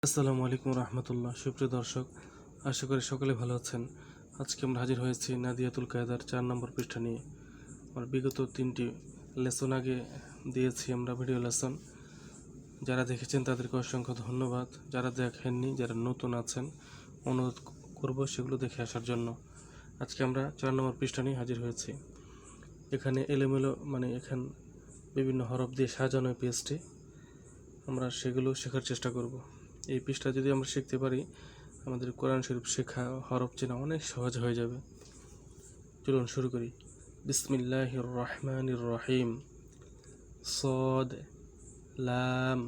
আসসালামু আলাইকুম রহমতুল্লাহ। সুপ্রিয় দর্শক, আশা করি সকলে ভালো আছেন। আজকে আমরা হাজির হয়েছি নাদিয়াতুল কায়দার 4 নম্বর পৃষ্ঠা নিয়ে। আমরা বিগত 3টি লেসন আগে দিয়েছি আমরা ভিডিও লেসন। যারা দেখেছেন তাদেরকে অসংখ্য ধন্যবাদ। যারা দেখেননি, যারা নতুন আছেন, অনুরোধ করব সেগুলো দেখে আসার জন্য। আজকে আমরা 4 নম্বর পৃষ্ঠা নিয়ে হাজির হয়েছি। এখানে এলোমেলো এখানে বিভিন্ন হরফ দিয়ে সাজানো পেজটি, আমরা সেগুলো শেখার চেষ্টা করব। এই পৃষ্ঠা যদি আমরা শিখতে পারি, আমাদের কোরআন শরীফ শেখা, হরফ চেনা অনেক সহজ হয়ে যাবে। চলুন শুরু করি। বিসমিল্লাহির রহমানির রহিম। সদ, লাম,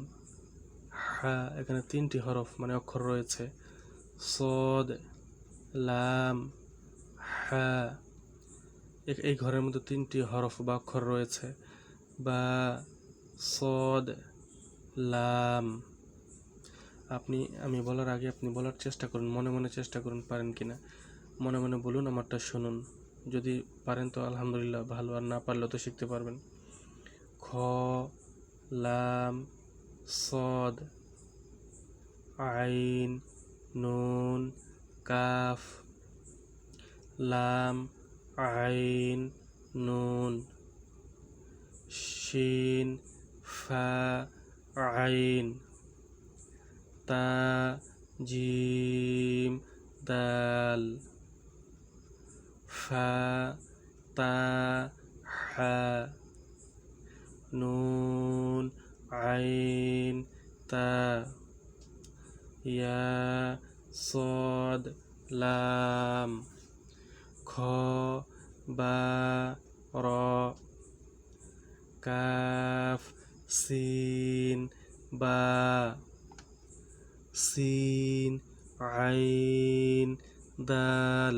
হা। এখানে 3টি হরফ অক্ষর রয়েছে। সদ, লাম, হা। এই ঘরের মধ্যে 3টি হরফ বা অক্ষর রয়েছে। বা, সদ, লাম। আমি বলার আগে আপনি বলার চেষ্টা করুন, মনে মনে চেষ্টা করুন পারেন কিনা। মনে মনে বলুন, আমারটা শুনুন। যদি পারেন তো আলহামদুলিল্লাহ ভালো, আর না পারলেও তো শিখতে পারবেন। খ, লাম, সদ, আইন, নুন, কাফ। লাম, আইন, নুন। শিন, ফা, আইন। তা, জিম, দাল। ফা, তা, হা। নুন, আইন, তা। ইয়া, সদ, লাম। খ, বা, র। কাফ, সিন, বা। সিন, আইন, দাল।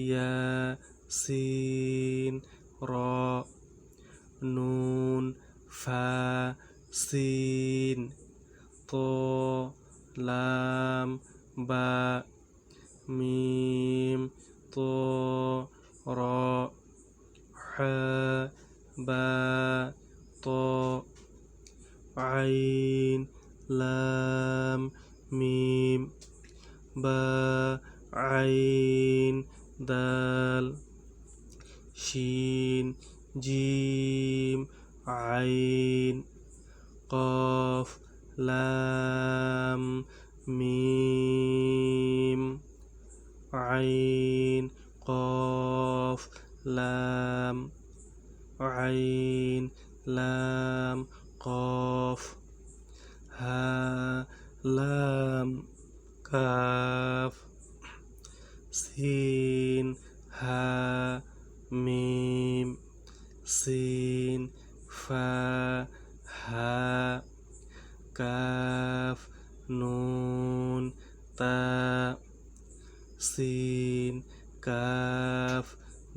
ইয়া, সিন, র। নুন, ফা, সিন। ত, লাম, বা। মিম, ত, র। হা, বা, ত। আইন, লাম, মিম। বা, আইন, দাল। শিন, জিম, আইন। কফ, লাম, মিম। আইন, কফ, লাম। আইন, লাম, কফ। হা, লাম, কাফ। সিন, হা, মিম। সিন, ফা, হা। কাফ, নুন, তা। সিন, কাফ,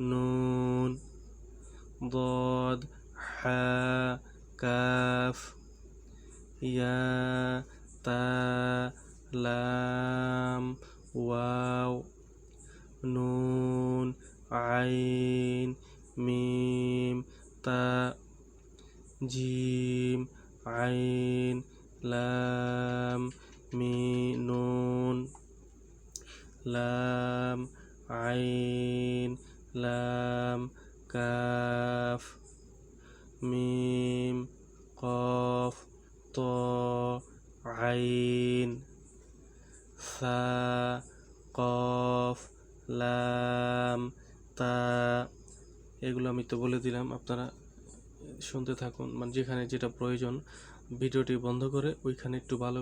নুন। ضاد، হা, কাফ। ইয়া, তা, লাম, ওয়াও। নুন, আইন, মিম, তা। জিম, আইন, লাম, নুন। লাম, আইন, লাম, কাফ। মিম, কফ, ত, আইন। সা, কফ, লাম, তা। এগুলো আমি তো বলে দিলাম, আপনারা শুনতে থাকুন। যেখানে যেটা প্রয়োজন ভিডিওটি বন্ধ করে ওইখানে একটু ভালো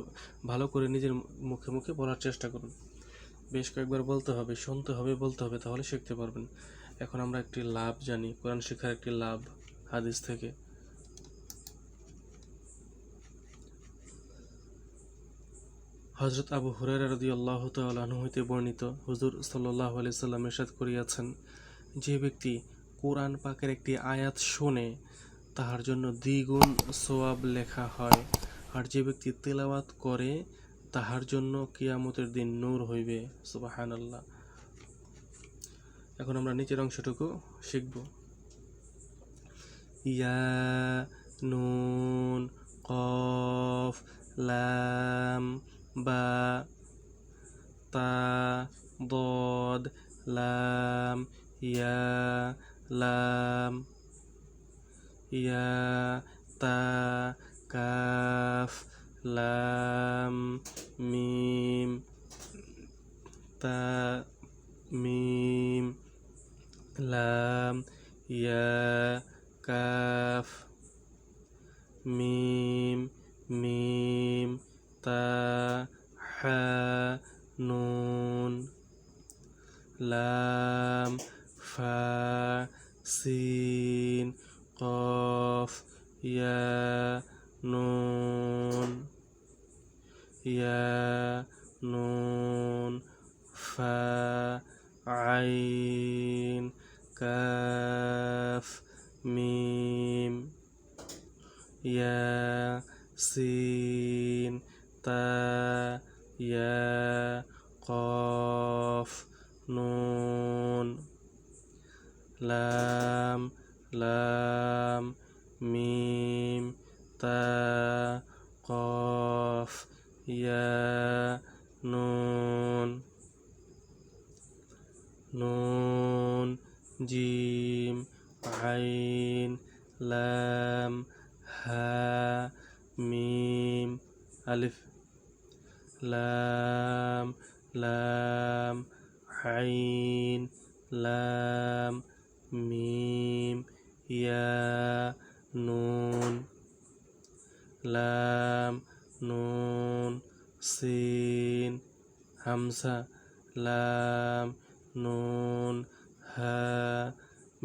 ভালো করে নিজের মুখে মুখে বলার চেষ্টা করুন। বেশ কয়েকবার বলতে হবে, শুনতে হবে, বলতে হবে, তাহলে শিখতে পারবেন। এখন আমরা একটি লাভ জানি, কোরআন শেখার একটি লাভ হাদিস থেকে। হযরত আবু হুরায়রা রাদিয়াল্লাহু তাআলা আনহু হইতে বর্ণিত, হুজুর সাল্লাল্লাহু আলাইহি সাল্লাম ইরশাদ করিয়াছেন, যে ব্যক্তি কোরআন পাকের একটি আয়াত শোনে তাহার জন্য দ্বিগুণ সওয়াব লেখা হয়, আর যে ব্যক্তি তেলাওয়াত করে তাহার জন্য কিয়ামতের দিন নূর হইবে। সুবহানাল্লাহ। এখন আমরা নিচের অংশটুকু শিখব। ইয়া, নুন, কফ, লাম, বা, তা, দদ, লাম, ইয়া, লাম, ইয়া, তা, কাফ, লাম, মিম, তা, মিম, লাম, ইয়া, কাফ, মিম, মিম, তা, হা, নুন, লাম, ফা, সিন, কফ, ইয়া, নুন, ইয়া, নুন, ফা, আইন, কাফ, মিম, ইয়া, সিন, তা, ইয়া, কফ, নুন, লাম, লাম, মিম, তা, কফ, ইয়া, নুন, নুন, জিম, আইন, লাম, হা, মিম, আলিফ, লাম, লাম, আইন, লাম, মিম, ইয়া, নুন, লাম, নুন, সিন, হামজা, লাম, নুন, হা,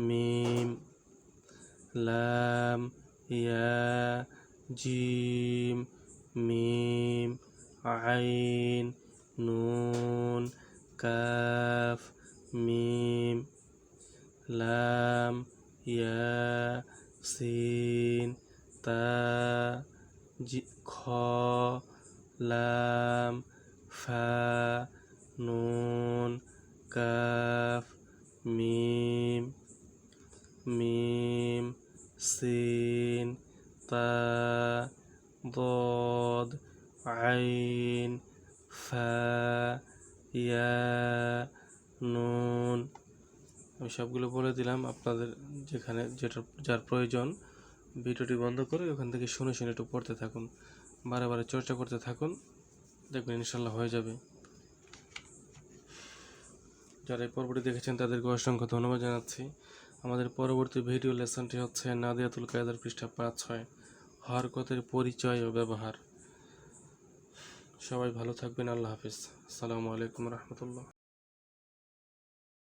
মিম, লাম, ইয়া, জিম, মিম, আইন, নুন, কাফ, মিম, লাম, ইয়া, সিন, তা, খ, লাম, ফা, নুন, কাফ, মিম, মিম, সিন, তা, দদ, আইন, ফা, ইয়া, নুন। আমি সবগুলো বলে দিলাম, আপনাদের যেখানে যার প্রয়োজন ভিডিওটি বন্ধ করে ওখান থেকে শুনে শুনে একটু পড়তে থাকুন, বারে বারে চর্চা করতে থাকুন, দেখবেন ইনশাল্লাহ হয়ে যাবে। যারা এই পর্বটি দেখেছেন তাদেরকে অসংখ্য ধন্যবাদ জানাচ্ছি। আমাদের পরবর্তী ভিডিও লেসনটি হচ্ছে নাদিয়াতুল কায়দার পৃষ্ঠা 5-6 হরকতের পরিচয় ও ব্যবহার। সবাই ভালো থাকবেন। আল্লাহ হাফিজ। আসসালামু আলাইকুম রহমতুল্লাহ।